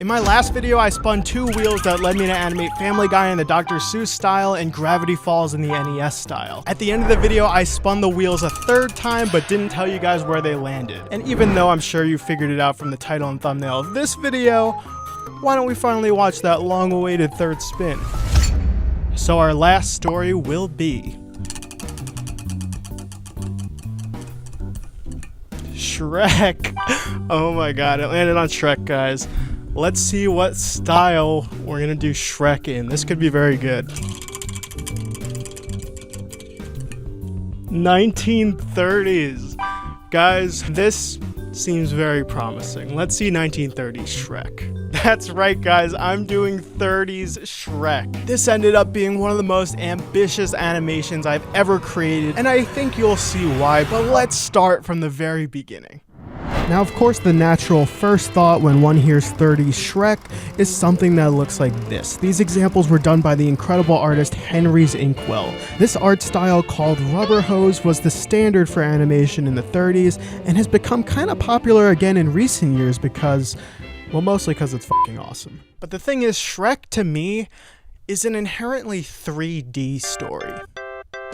In my last video, I spun 2 wheels that led me to animate Family Guy in the Dr. Seuss style and Gravity Falls in the NES style. At the end of the video, I spun the wheels a 3rd time, but didn't tell you guys where they landed. And even though I'm sure you figured it out from the title and thumbnail of this video, why don't we finally watch that long-awaited 3rd spin? So our last story will be Shrek. Oh my god, it landed on Shrek, guys. Let's see what style we're gonna do Shrek in. This could be very good. 1930s. Guys, this seems very promising. Let's see 1930s Shrek. That's right, guys, I'm doing 30s Shrek. This ended up being one of the most ambitious animations I've ever created, and I think you'll see why, but let's start from the very beginning. Now, of course, the natural first thought when one hears 30s Shrek is something that looks like this. These examples were done by the incredible artist Henry's Inkwell. This art style, called rubber hose, was the standard for animation in the 30s and has become kind of popular again in recent years because, well, mostly because it's fucking awesome. But the thing is, Shrek, to me, is an inherently 3D story.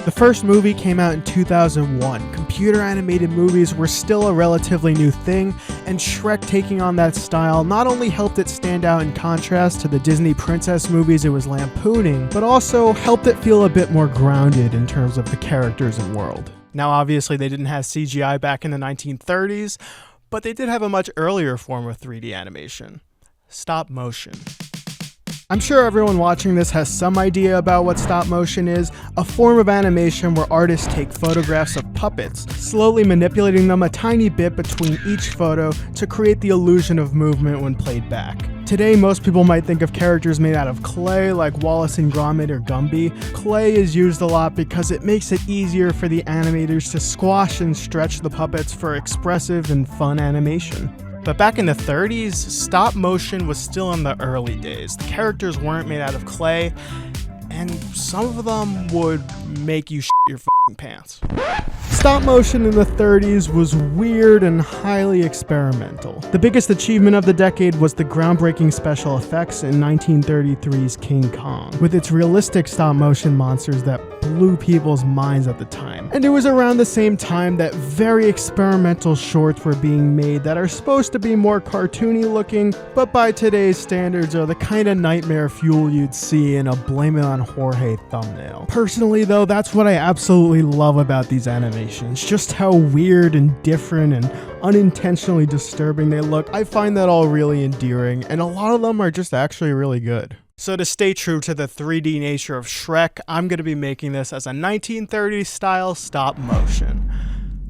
The first movie came out in 2001. Computer animated movies were still a relatively new thing, and Shrek taking on that style not only helped it stand out in contrast to the Disney princess movies it was lampooning, but also helped it feel a bit more grounded in terms of the characters and world. Now, obviously, they didn't have CGI back in the 1930s, but they did have a much earlier form of 3D animation: stop motion. I'm sure everyone watching this has some idea about what stop motion is, a form of animation where artists take photographs of puppets, slowly manipulating them a tiny bit between each photo to create the illusion of movement when played back. Today, most people might think of characters made out of clay like Wallace and Gromit or Gumby. Clay is used a lot because it makes it easier for the animators to squash and stretch the puppets for expressive and fun animation. But back in the 30s, stop motion was still in the early days. The characters weren't made out of clay, and some of them would make you shit your fucking pants. Stop motion in the 30s was weird and highly experimental. The biggest achievement of the decade was the groundbreaking special effects in 1933's King Kong, with its realistic stop motion monsters that blew people's minds at the time. And it was around the same time that very experimental shorts were being made that are supposed to be more cartoony looking, but by today's standards are the kind of nightmare fuel you'd see in a Blame It on Jorge thumbnail. Personally though, that's what I absolutely love about these animations, just how weird and different and unintentionally disturbing they look. I find that all really endearing, and a lot of them are just actually really good. So to stay true to the 3D nature of Shrek, I'm going to be making this as a 1930s style stop motion.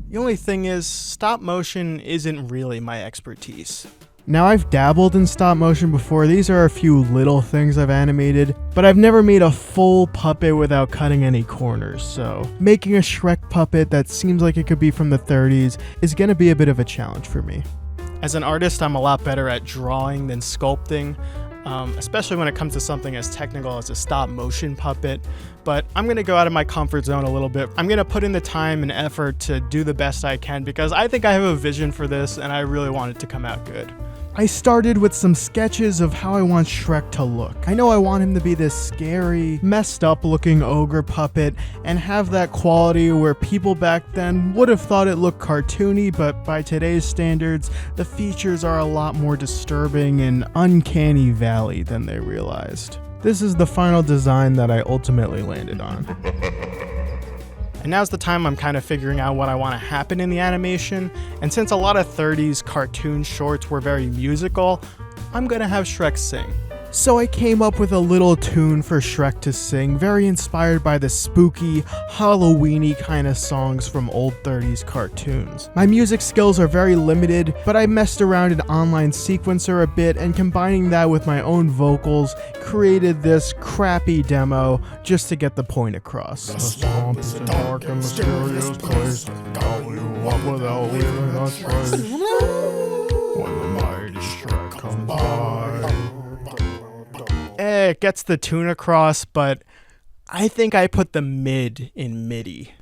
The only thing is, stop motion isn't really my expertise. Now, I've dabbled in stop motion before. These are a few little things I've animated, but I've never made a full puppet without cutting any corners, so making a Shrek puppet that seems like it could be from the 30s is going to be a bit of a challenge for me. As an artist, I'm a lot better at drawing than sculpting, especially when it comes to something as technical as a stop motion puppet, but I'm going to go out of my comfort zone a little bit. I'm going to put in the time and effort to do the best I can because I think I have a vision for this and I really want it to come out good. I started with some sketches of how I want Shrek to look. I know I want him to be this scary, messed up looking ogre puppet and have that quality where people back then would have thought it looked cartoony, but by today's standards, the features are a lot more disturbing and uncanny valley than they realized. This is the final design that I ultimately landed on. And now's the time I'm kind of figuring out what I want to happen in the animation, and since a lot of 30s cartoon shorts were very musical, I'm gonna have Shrek sing. So I came up with a little tune for Shrek to sing, very inspired by the spooky, Halloweeny kind of songs from old 30s cartoons. My music skills are very limited, but I messed around in online sequencer a bit, and combining that with my own vocals, created this crappy demo just to get the point across. The swamp is a dark and mysterious place, how you walk without leaving a trace. When the mighty Shrek comes by. It gets the tune across, but I think I put the mid in MIDI.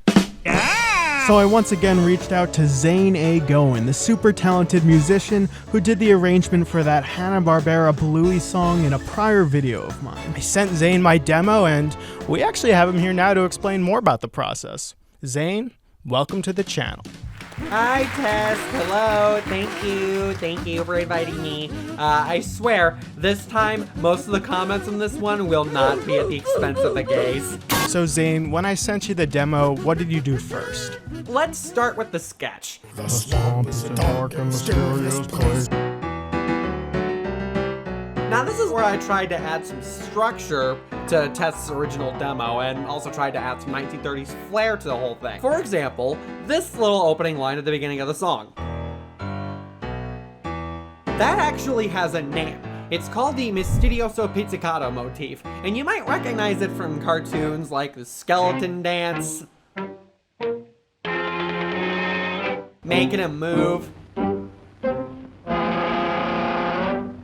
So I once again reached out to Zane A. Goen, the super talented musician who did the arrangement for that Hanna-Barbera Bluey song in a prior video of mine. I sent Zane my demo, and we actually have him here now to explain more about the process. Zane, welcome to the channel. Hi, Tess. Hello. Thank you for inviting me. I swear, this time, most of the comments on this one will not be at the expense of the gays. So Zane, when I sent you the demo, what did you do first? Let's start with the sketch. The swamp is a dark and mysterious place. Now this is where I tried to add some structure to Tess's original demo and also tried to add some 1930s flair to the whole thing. For example, this little opening line at the beginning of the song. That actually has a name. It's called the Mistidioso Pizzicato motif, and you might recognize it from cartoons like the Skeleton Dance, Making a Move,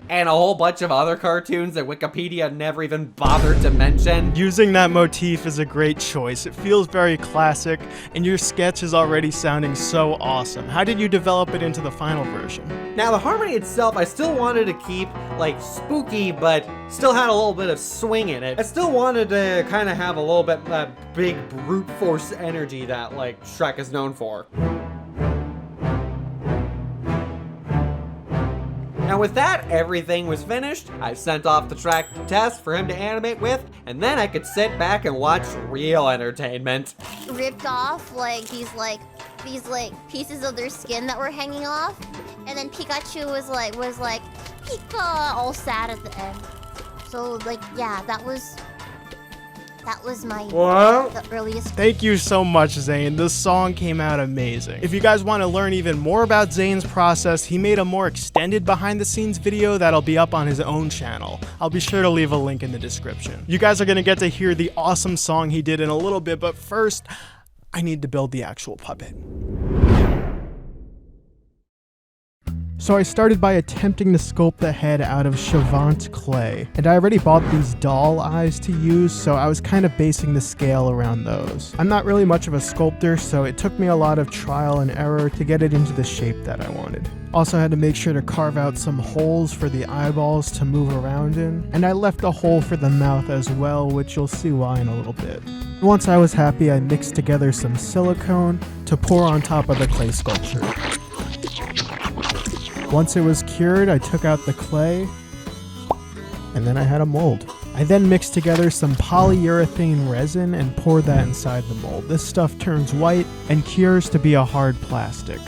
and a whole bunch of other cartoons that Wikipedia never even bothered to mention. Using that motif is a great choice. It feels very classic, and your sketch is already sounding so awesome. How did you develop it into the final version? Now the harmony itself, I still wanted to keep like spooky, but still had a little bit of swing in it. I still wanted to kind of have a little bit that big brute force energy that like Shrek is known for. Now with that, everything was finished. I sent off the track to Tess for him to animate with, and then I could sit back and watch real entertainment. Ripped off these pieces of their skin that were hanging off, and then Pikachu was like Pika, all sad at the end. So yeah, that was my the earliest. Thank you so much, Zane. This song came out amazing. If you guys want to learn even more about Zane's process, he made a more extended behind the scenes video that'll be up on his own channel. I'll be sure to leave a link in the description. You guys are going to get to hear the awesome song he did in a little bit, but first, I need to build the actual puppet. So I started by attempting to sculpt the head out of Chavant clay, and I already bought these doll eyes to use, so I was kind of basing the scale around those. I'm not really much of a sculptor, so it took me a lot of trial and error to get it into the shape that I wanted. Also had to make sure to carve out some holes for the eyeballs to move around in, and I left a hole for the mouth as well, which you'll see why in a little bit. Once I was happy, I mixed together some silicone to pour on top of the clay sculpture. Once it was cured, I took out the clay, and then I had a mold. I then mixed together some polyurethane resin and poured that inside the mold. This stuff turns white and cures to be a hard plastic.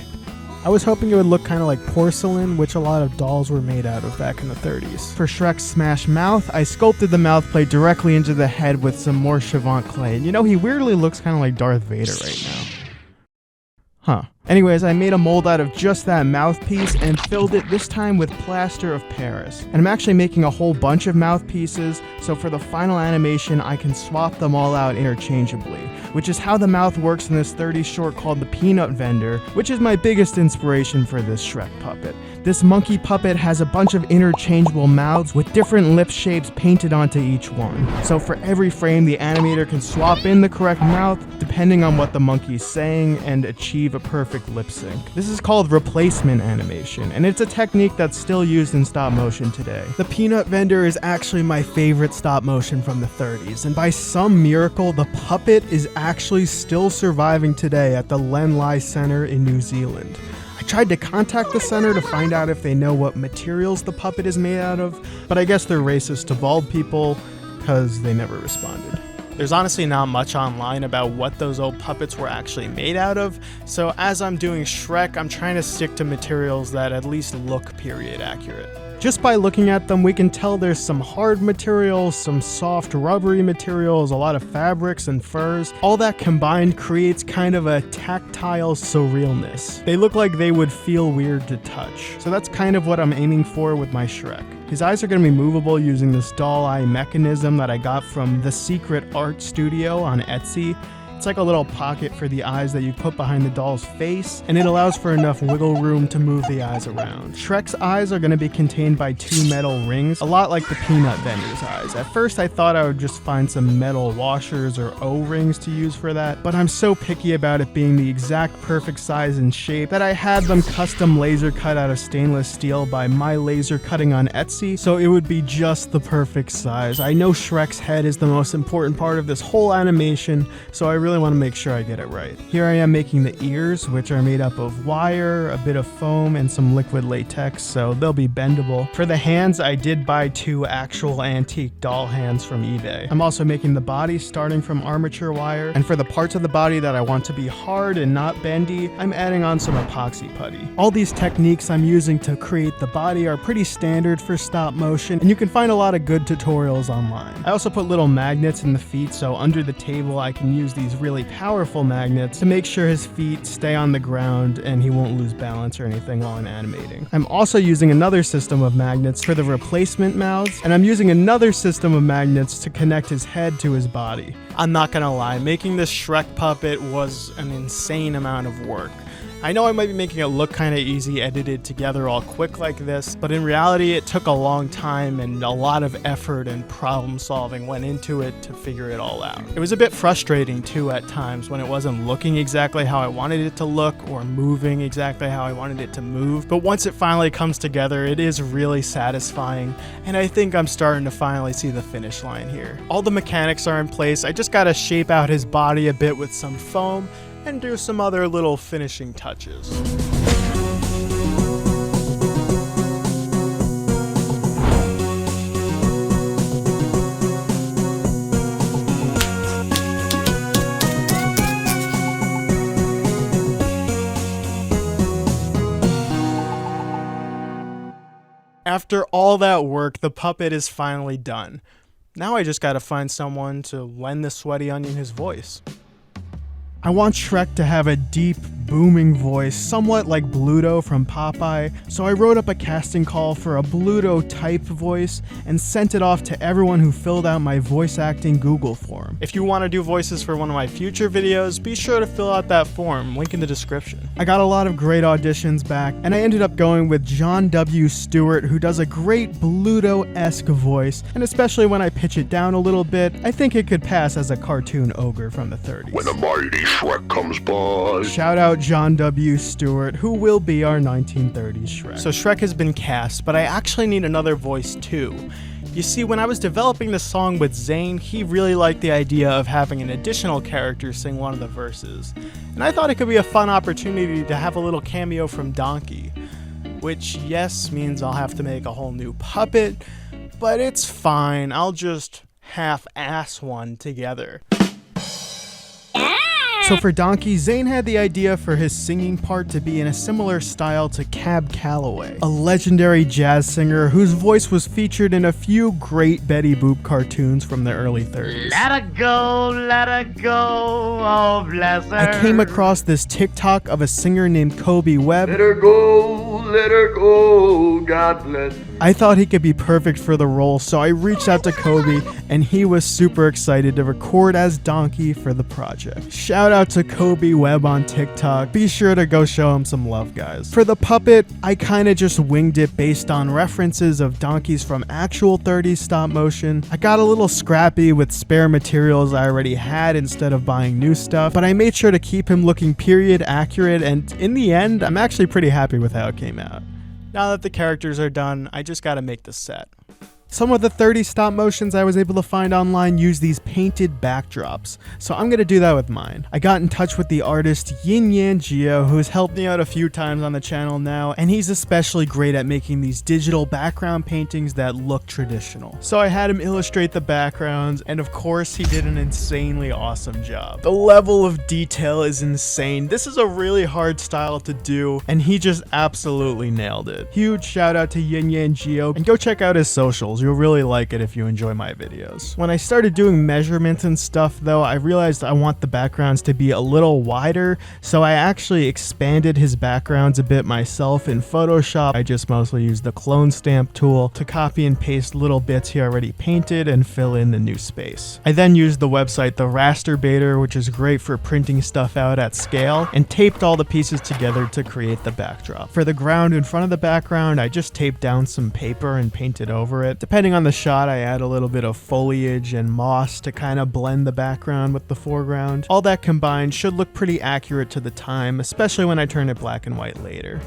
I was hoping it would look kind of like porcelain, which a lot of dolls were made out of back in the 30s. For Shrek's smash mouth, I sculpted the mouth plate directly into the head with some more Chavant clay. And you know, he weirdly looks kind of like Darth Vader right now. Huh. Anyways, I made a mold out of just that mouthpiece and filled it this time with plaster of Paris. And I'm actually making a whole bunch of mouthpieces, so for the final animation I can swap them all out interchangeably, which is how the mouth works in this 30s short called The Peanut Vendor, which is my biggest inspiration for this Shrek puppet. This monkey puppet has a bunch of interchangeable mouths with different lip shapes painted onto each one. So for every frame, the animator can swap in the correct mouth depending on what the monkey's saying and achieve a perfect lip sync. This is called replacement animation, and it's a technique that's still used in stop motion today. The Peanut Vendor is actually my favorite stop motion from the 30s, and by some miracle, the puppet is actually still surviving today at the Lenlai Center in New Zealand. I tried to contact the center to find out if they know what materials the puppet is made out of, but I guess they're racist to bald people because they never responded. There's honestly not much online about what those old puppets were actually made out of, so as I'm doing Shrek, I'm trying to stick to materials that at least look period accurate. Just by looking at them, we can tell there's some hard materials, some soft rubbery materials, a lot of fabrics and furs. All that combined creates kind of a tactile surrealness. They look like they would feel weird to touch. So that's kind of what I'm aiming for with my Shrek. His eyes are going to be movable using this doll eye mechanism that I got from The Secret Art Studio on Etsy. It's like a little pocket for the eyes that you put behind the doll's face, and it allows for enough wiggle room to move the eyes around. Shrek's eyes are going to be contained by 2 metal rings, a lot like the peanut vendor's eyes. At first I thought I would just find some metal washers or O-rings to use for that, but I'm so picky about it being the exact perfect size and shape that I had them custom laser cut out of stainless steel by My Laser Cutting on Etsy, so it would be just the perfect size. I know Shrek's head is the most important part of this whole animation, so I really want to make sure I get it right. Here I am making the ears, which are made up of wire, a bit of foam, and some liquid latex, so they'll be bendable. For the hands, I did buy 2 actual antique doll hands from eBay. I'm also making the body starting from armature wire, and for the parts of the body that I want to be hard and not bendy, I'm adding on some epoxy putty. All these techniques I'm using to create the body are pretty standard for stop motion, and you can find a lot of good tutorials online. I also put little magnets in the feet, so under the table I can use these really powerful magnets to make sure his feet stay on the ground and he won't lose balance or anything while I'm animating. I'm also using another system of magnets for the replacement mouths, and I'm using another system of magnets to connect his head to his body. I'm not gonna lie, making this Shrek puppet was an insane amount of work. I know I might be making it look kind of easy, edited together all quick like this, but in reality it took a long time and a lot of effort and problem solving went into it to figure it all out. It was a bit frustrating too at times when it wasn't looking exactly how I wanted it to look or moving exactly how I wanted it to move, but once it finally comes together it is really satisfying, and I think I'm starting to finally see the finish line here. All the mechanics are in place, I just gotta shape out his body a bit with some foam and do some other little finishing touches. After all that work, the puppet is finally done. Now I just gotta find someone to lend the sweaty onion his voice. I want Shrek to have a deep, booming voice, somewhat like Bluto from Popeye, so I wrote up a casting call for a Bluto-type voice and sent it off to everyone who filled out my voice acting Google form. If you want to do voices for one of my future videos, be sure to fill out that form, link in the description. I got a lot of great auditions back, and I ended up going with John W. Stewart, who does a great Bluto-esque voice, and especially when I pitch it down a little bit, I think it could pass as a cartoon ogre from the 30s. When a mighty Shrek comes by. Shout out John W. Stewart, who will be our 1930s Shrek. So Shrek has been cast, but I actually need another voice too. You see, when I was developing this song with Zane, he really liked the idea of having an additional character sing one of the verses. And I thought it could be a fun opportunity to have a little cameo from Donkey. Which, yes, means I'll have to make a whole new puppet, but it's fine, I'll just half-ass one together. So for Donkey, Zane had the idea for his singing part to be in a similar style to Cab Calloway, a legendary jazz singer whose voice was featured in a few great Betty Boop cartoons from the early 30s. Let her go, oh bless her. I came across this TikTok of a singer named Kobe Webb. Let her go, God bless. I thought he could be perfect for the role, so I reached out to Kobe, and he was super excited to record as Donkey for the project. Shout out to Kobe Webb on TikTok. Be sure to go show him some love, guys. For the puppet, I kinda just winged it based on references of donkeys from actual 30s stop motion. I got a little scrappy with spare materials I already had instead of buying new stuff, but I made sure to keep him looking period accurate, and in the end, I'm actually pretty happy with how it came out. Now that the characters are done, I just gotta make the set. Some of the 30 stop motions I was able to find online use these painted backdrops, so I'm gonna do that with mine. I got in touch with the artist YinyangGio, who has helped me out a few times on the channel now, and he's especially great at making these digital background paintings that look traditional. So I had him illustrate the backgrounds, and of course he did an insanely awesome job. The level of detail is insane. This is a really hard style to do, and he just absolutely nailed it. Huge shout out to YinyangGio, and go check out his socials. tutorials. You'll really like it if you enjoy my videos. When I started doing measurements and stuff though, I realized I want the backgrounds to be a little wider, so I actually expanded his backgrounds a bit myself in Photoshop. I just mostly used the clone stamp tool to copy and paste little bits he already painted and fill in the new space. I then used the website The Rasterbaiter, which is great for printing stuff out at scale, and taped all the pieces together to create the backdrop. For the ground in front of the background, I just taped down some paper and painted over it. Depending on the shot, I add a little bit of foliage and moss to kind of blend the background with the foreground. All that combined should look pretty accurate to the time, especially when I turn it black and white later.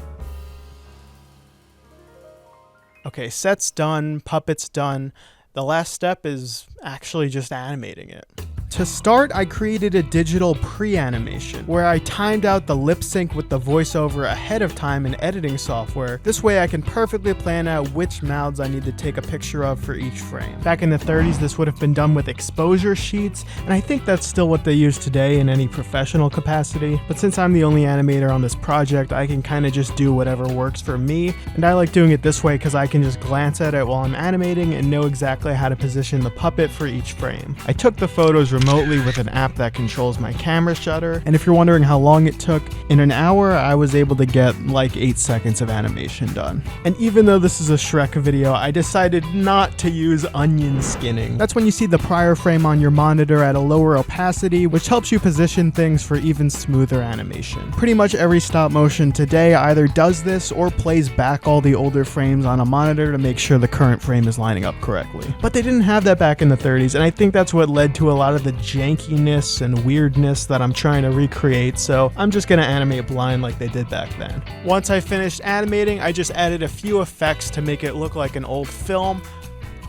Okay, set's done, puppet's done. The last step is actually just animating it. To start, I created a digital pre-animation where I timed out the lip sync with the voiceover ahead of time in editing software. This way I can perfectly plan out which mouths I need to take a picture of for each frame. Back in the 30s, this would have been done with exposure sheets, and I think that's still what they use today in any professional capacity. But since I'm the only animator on this project, I can kind of just do whatever works for me, and I like doing it this way because I can just glance at it while I'm animating and know exactly how to position the puppet for each frame. I took the photos remotely with an app that controls my camera shutter, and if you're wondering how long it took, in an hour I was able to get like 8 seconds of animation done. And even though this is a Shrek video, I decided not to use onion skinning. That's when you see the prior frame on your monitor at a lower opacity, which helps you position things for even smoother animation. Pretty much every stop motion today either does this or plays back all the older frames on a monitor to make sure the current frame is lining up correctly. But they didn't have that back in the 30s, and I think that's what led to a lot of the jankiness and weirdness that I'm trying to recreate, so I'm just gonna animate blind like they did back then. Once I finished animating, I just added a few effects to make it look like an old film,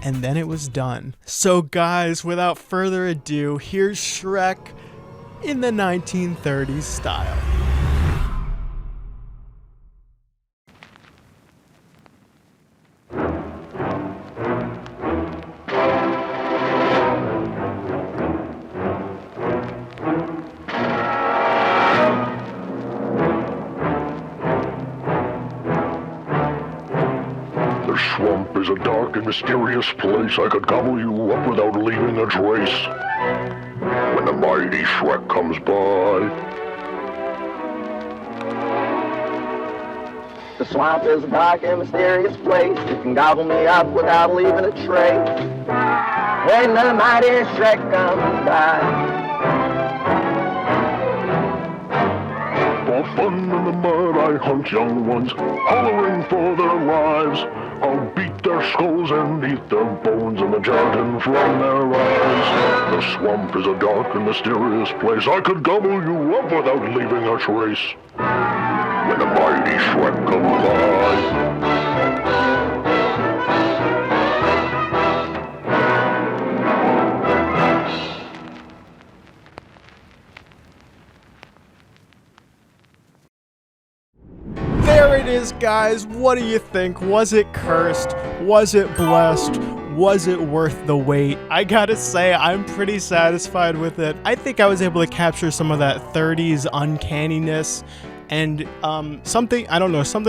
and then it was done. So guys, without further ado, here's Shrek in the 1930s style. The swamp is a dark and mysterious place. I could gobble you up without leaving a trace. When the mighty Shrek comes by. The swamp is a dark and mysterious place. You can gobble me up without leaving a trace. When the mighty Shrek comes by. For fun in the mud I hunt young ones, hollering for their lives. I'll beat their skulls and eat their bones and the gelatin from their eyes. The swamp is a dark and mysterious place. I could gobble you up without leaving a trace. When the mighty Shrek comes by. There it is, guys. What do you think? Was it cursed? Was it blessed? Was it worth the wait? I gotta say, I'm pretty satisfied with it. I think I was able to capture some of that 30s uncanniness. And something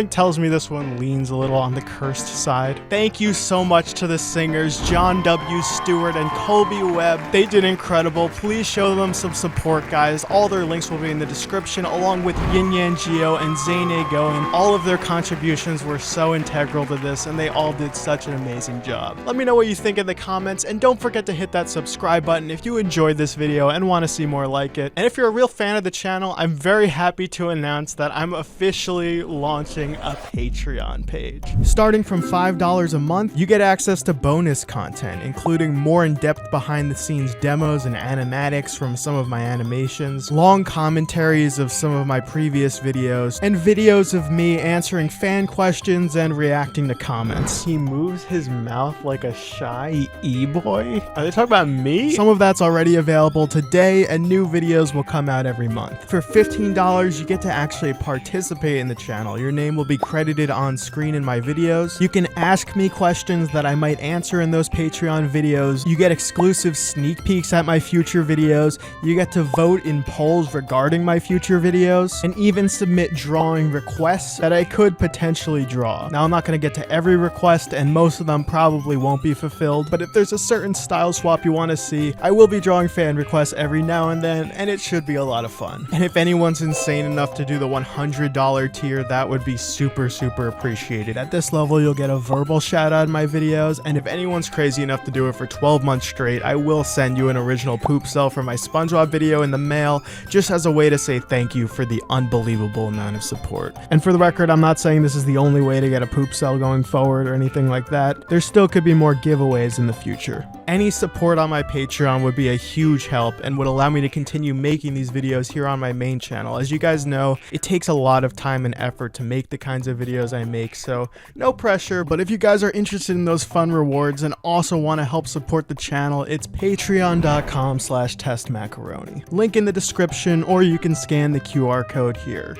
tells me this one leans a little on the cursed side. Thank you so much to the singers, John W. Stewart and Colby Webb. They did incredible. Please show them some support, guys. All their links will be in the description, along with YinyangGio and Zane A. Goen. All of their contributions were so integral to this, and they all did such an amazing job. Let me know what you think in the comments, and don't forget to hit that subscribe button if you enjoyed this video and want to see more like it. And if you're a real fan of the channel, I'm very happy to announce that I'm officially launching a Patreon page. Starting from $5 a month, you get access to bonus content, including more in-depth behind-the-scenes demos and animatics from some of my animations, long commentaries of some of my previous videos, and videos of me answering fan questions and reacting to comments. He moves his mouth like a shy e-boy? Are they talking about me? Some of that's already available today, and new videos will come out every month. For $15, you get to actually actually participate in the channel. Your name will be credited on screen in my videos. You can ask me questions that I might answer in those Patreon videos. You get exclusive sneak peeks at my future videos. You get to vote in polls regarding my future videos, and even submit drawing requests that I could potentially draw. Now, I'm not going to get to every request, and most of them probably won't be fulfilled, but if there's a certain style swap you want to see, I will be drawing fan requests every now and then, and it should be a lot of fun. And if anyone's insane enough to do the $100 tier, that would be super appreciated. At this level, you'll get a verbal shout out in my videos, and if anyone's crazy enough to do it for 12 months straight, I will send you an original poop cell for my SpongeBob video in the mail, just as a way to say thank you for the unbelievable amount of support. And for the record, I'm not saying this is the only way to get a poop cell going forward or anything like that. There still could be more giveaways in the future. Any support on my Patreon would be a huge help and would allow me to continue making these videos here on my main channel. As you guys know, it takes a lot of time and effort to make the kinds of videos I make, so no pressure, but if you guys are interested in those fun rewards and also want to help support the channel, it's patreon.com/testmacaroni. Link in the description, or you can scan the QR code here.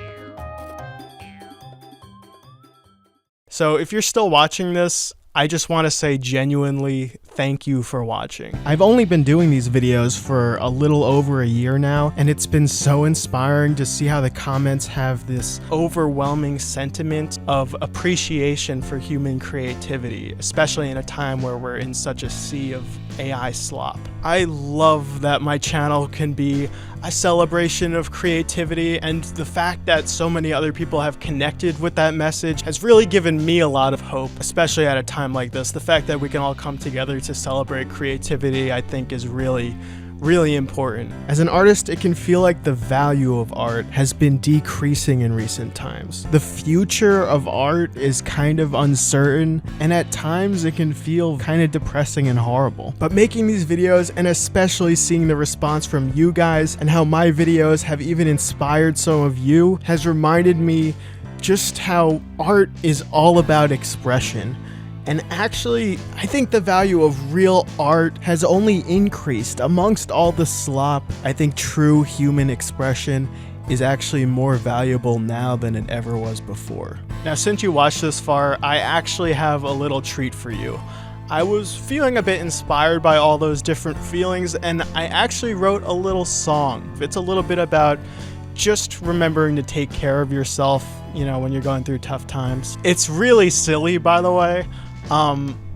So if you're still watching this, I just want to say genuinely thank you for watching. I've only been doing these videos for a little over a year now, and it's been so inspiring to see how the comments have this overwhelming sentiment of appreciation for human creativity, especially in a time where we're in such a sea of AI slop. I love that my channel can be a celebration of creativity, and the fact that so many other people have connected with that message has really given me a lot of hope, especially at a time like this. The fact that we can all come together to celebrate creativity, I think, is really important. As an artist, it can feel like the value of art has been decreasing in recent times. The future of art is kind of uncertain, and at times it can feel kind of depressing and horrible. But making these videos, and especially seeing the response from you guys and how my videos have even inspired some of you, has reminded me just how art is all about expression. And actually, I think the value of real art has only increased amongst all the slop. I think true human expression is actually more valuable now than it ever was before. Now, since you watched this far, I actually have a little treat for you. I was feeling a bit inspired by all those different feelings, and I actually wrote a little song. It's a little bit about just remembering to take care of yourself, you know, when you're going through tough times. It's really silly, by the way.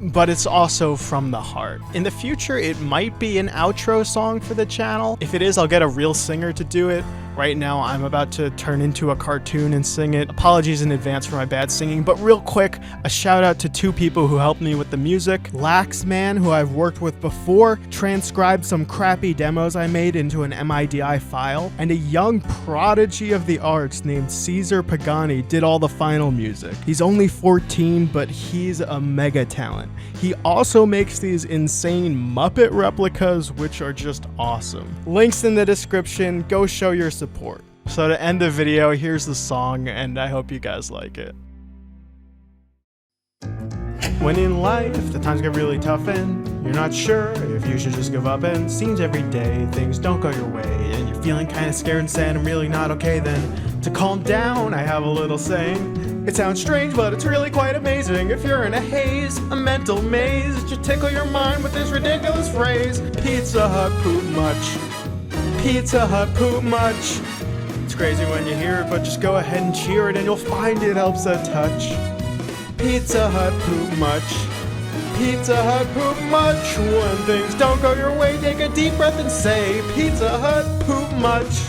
But it's also from the heart. In the future, it might be an outro song for the channel. If it is, I'll get a real singer to do it. Right now, I'm about to turn into a cartoon and sing it. Apologies in advance for my bad singing, but real quick, a shout out to two people who helped me with the music. Laxman, who I've worked with before, transcribed some crappy demos I made into an MIDI file, and a young prodigy of the arts named Caesar Pagani did all the final music. He's only 14, but he's a mega talent. He also makes these insane Muppet replicas, which are just awesome. Links in the description, go show your support. So to end the video, here's the song, and I hope you guys like it. When in life, the times get really tough and you're not sure if you should just give up, and seems every day things don't go your way and you're feeling kind of scared and sad and really not okay, then to calm down, I have a little saying. It sounds strange, but it's really quite amazing. If you're in a haze, a mental maze, just tickle your mind with this ridiculous phrase. Pizza Hut poop much. Pizza Hut poop much. It's crazy when you hear it, but just go ahead and cheer it and you'll find it helps a touch. Pizza Hut poop much. Pizza Hut poop much. When things don't go your way, take a deep breath and say, Pizza Hut poop much.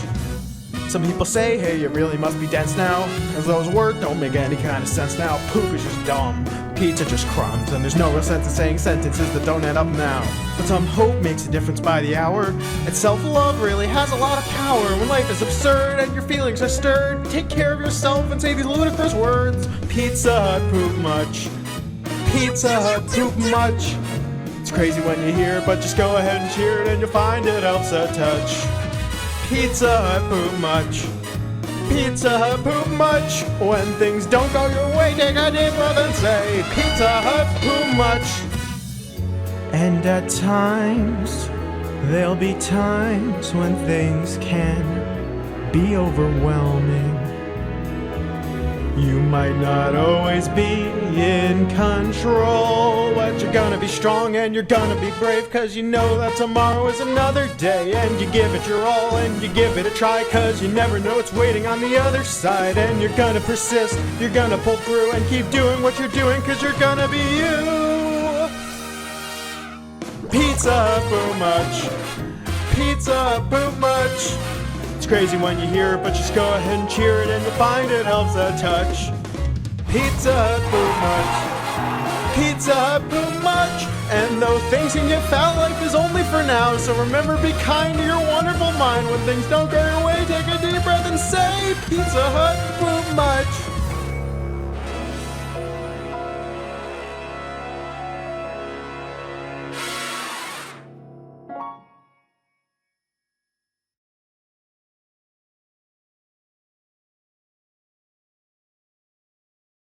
Some people say, hey, it really must be dense now, as those words don't make any kind of sense now. Poop is just dumb, pizza just crumbs, and there's no real sense in saying sentences that don't add up now. But some hope makes a difference by the hour, and self-love really has a lot of power. When life is absurd and your feelings are stirred, take care of yourself and say these ludicrous words. Pizza Hut poop much. Pizza Hut poop much. It's crazy when you hear it, but just go ahead and cheer it and you'll find it helps a touch. Pizza Hut poop much. Pizza Hut poop much. When things don't go your way, take a deep breath and say, Pizza Hut poop much. And at times, there'll be times when things can be overwhelming. You might not always be in control, but you're gonna be strong and you're gonna be brave, cause you know that tomorrow is another day, and you give it your all and you give it a try, cause you never know what's waiting on the other side, and you're gonna persist, you're gonna pull through and keep doing what you're doing, cause you're gonna be you. Pizza, boo much. Pizza, boo much. It's crazy when you hear it, but just go ahead and cheer it, and you'll find it helps a touch. Pizza, boo much. Pizza, boo much. And though things can get foul, life is only for now. So remember, be kind to your wonderful mind. When things don't go your way, take a deep breath and say, Pizza Hut, boo much.